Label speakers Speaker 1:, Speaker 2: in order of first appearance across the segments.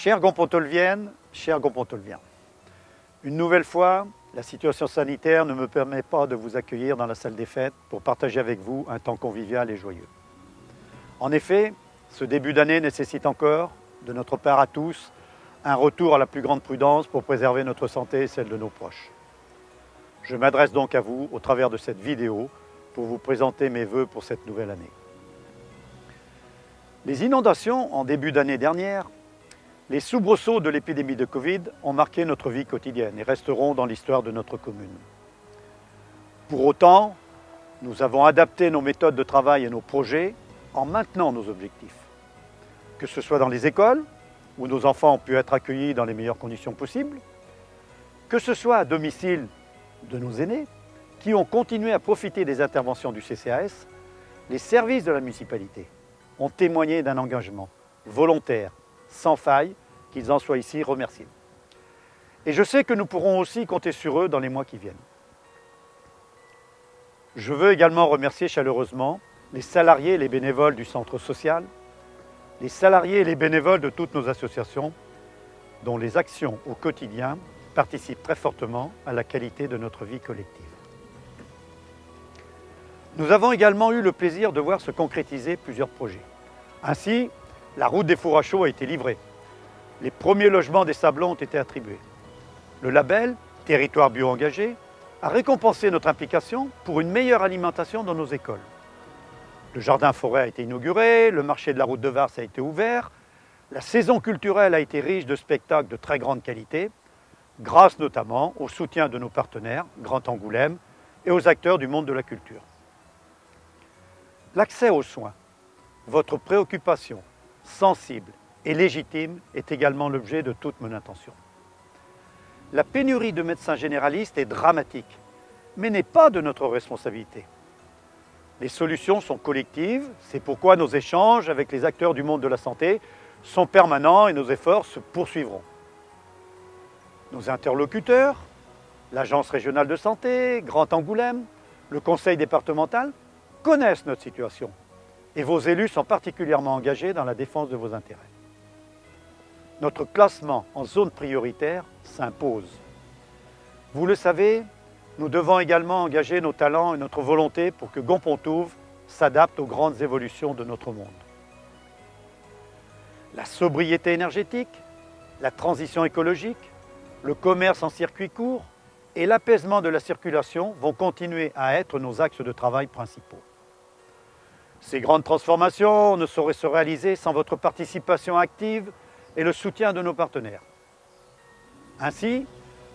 Speaker 1: Chers Gonpontolviennes, chers Gonpontolviens, une nouvelle fois, la situation sanitaire ne me permet pas de vous accueillir dans la salle des fêtes pour partager avec vous un temps convivial et joyeux. En effet, ce début d'année nécessite encore, de notre part à tous, un retour à la plus grande prudence pour préserver notre santé et celle de nos proches. Je m'adresse donc à vous au travers de cette vidéo pour vous présenter mes vœux pour cette nouvelle année. Les inondations en début d'année dernière, les soubresauts de l'épidémie de Covid ont marqué notre vie quotidienne et resteront dans l'histoire de notre commune. Pour autant, nous avons adapté nos méthodes de travail et nos projets en maintenant nos objectifs. Que ce soit dans les écoles, où nos enfants ont pu être accueillis dans les meilleures conditions possibles, que ce soit à domicile de nos aînés, qui ont continué à profiter des interventions du CCAS, les services de la municipalité ont témoigné d'un engagement volontaire, sans faille, qu'ils en soient ici remerciés. Et je sais que nous pourrons aussi compter sur eux dans les mois qui viennent. Je veux également remercier chaleureusement les salariés et les bénévoles du centre social, les salariés et les bénévoles de toutes nos associations, dont les actions au quotidien participent très fortement à la qualité de notre vie collective. Nous avons également eu le plaisir de voir se concrétiser plusieurs projets. Ainsi, la route des fours à chaux a été livrée. Les premiers logements des Sablons ont été attribués. Le label « Territoire bio-engagé » a récompensé notre implication pour une meilleure alimentation dans nos écoles. Le jardin forêt a été inauguré, le marché de la route de Vars a été ouvert, la saison culturelle a été riche de spectacles de très grande qualité, grâce notamment au soutien de nos partenaires, Grand Angoulême, et aux acteurs du monde de la culture. L'accès aux soins, votre préoccupation sensible et légitime est également l'objet de toute mon attention. La pénurie de médecins généralistes est dramatique, mais n'est pas de notre responsabilité. Les solutions sont collectives, c'est pourquoi nos échanges avec les acteurs du monde de la santé sont permanents et nos efforts se poursuivront. Nos interlocuteurs, l'Agence régionale de santé, Grand Angoulême, le conseil départemental, connaissent notre situation et vos élus sont particulièrement engagés dans la défense de vos intérêts. Notre classement en zone prioritaire s'impose. Vous le savez, nous devons également engager nos talents et notre volonté pour que Gonpontouve s'adapte aux grandes évolutions de notre monde. La sobriété énergétique, la transition écologique, le commerce en circuit court et l'apaisement de la circulation vont continuer à être nos axes de travail principaux. Ces grandes transformations ne sauraient se réaliser sans votre participation active et le soutien de nos partenaires. Ainsi,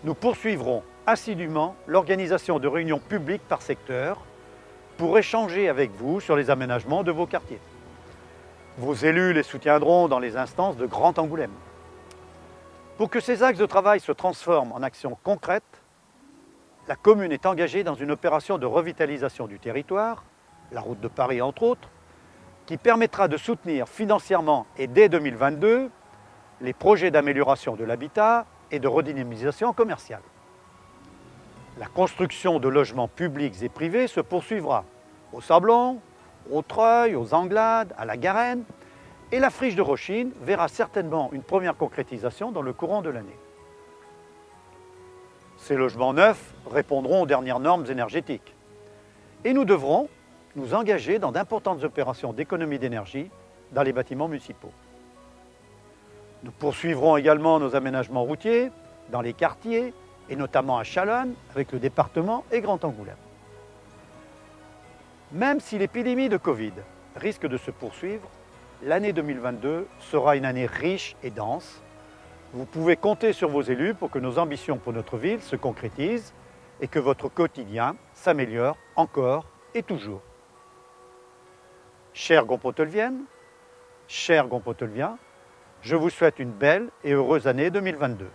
Speaker 1: nous poursuivrons assidûment l'organisation de réunions publiques par secteur pour échanger avec vous sur les aménagements de vos quartiers. Vos élus les soutiendront dans les instances de Grand Angoulême. Pour que ces axes de travail se transforment en actions concrètes, la commune est engagée dans une opération de revitalisation du territoire, la route de Paris entre autres, qui permettra de soutenir financièrement et dès 2022 les projets d'amélioration de l'habitat et de redynamisation commerciale. La construction de logements publics et privés se poursuivra au Sablon, au Treuil, aux Anglades, à la Garenne, et la friche de Rochine verra certainement une première concrétisation dans le courant de l'année. Ces logements neufs répondront aux dernières normes énergétiques. Et nous devrons nous engager dans d'importantes opérations d'économie d'énergie dans les bâtiments municipaux. Nous poursuivrons également nos aménagements routiers dans les quartiers et notamment à Chalonnes avec le département et Grand Angoulême. Même si l'épidémie de Covid risque de se poursuivre, l'année 2022 sera une année riche et dense. Vous pouvez compter sur vos élus pour que nos ambitions pour notre ville se concrétisent et que votre quotidien s'améliore encore et toujours. Chères Gonpontolviennes, chers Gonpontolviens, je vous souhaite une belle et heureuse année 2022.